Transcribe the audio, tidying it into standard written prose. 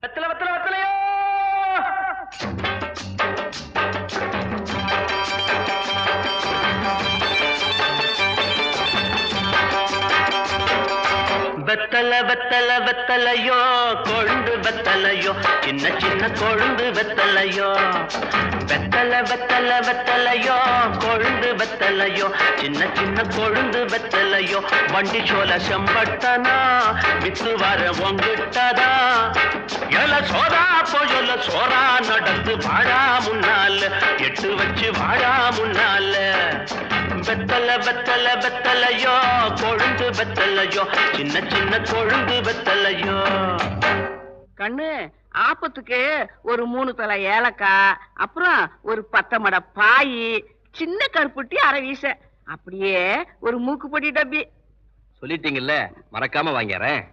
வெத்தலை வெத்தலை வெத்தலையோ! வெத்தலை வெத்தலை வெத்தலையோ, கொழுந்து வெத்தலையோ, சின்ன சின்ன கொழுந்து வெத்தலையோ. வெத்தலை வெத்தலை வெத்தலையோ, கொழுந்து வெத்தலையோ, சின்ன சின்ன கொழுந்து வெத்தலையோ. வண்டி சோல செம்பட்டனா வித்து வர ஒங்கிட்டதா. எல சோதா போயொல்ல சோரா நடந்து வாழா முன்னால, எட்டு வச்சு வாழா முன்னால. வெத்தலை வெத்தலை வெத்தலையோ, கொழுந்து வெத்தலையோ, சின்ன சின்ன கொழுந்து வெத்தலையோ. கண்ணு, ஆப்பத்துக்கு ஒரு 3 தலை ஏலக்காய், அப்புறம் ஒரு 10 மடை பாய், சின்ன கருப்புட்டி அரை வீச, அப்படியே ஒரு மூக்குப்பொடி டப்பி. சொல்லிட்டீங்கல்ல, மறக்காம வாங்கிறேன்.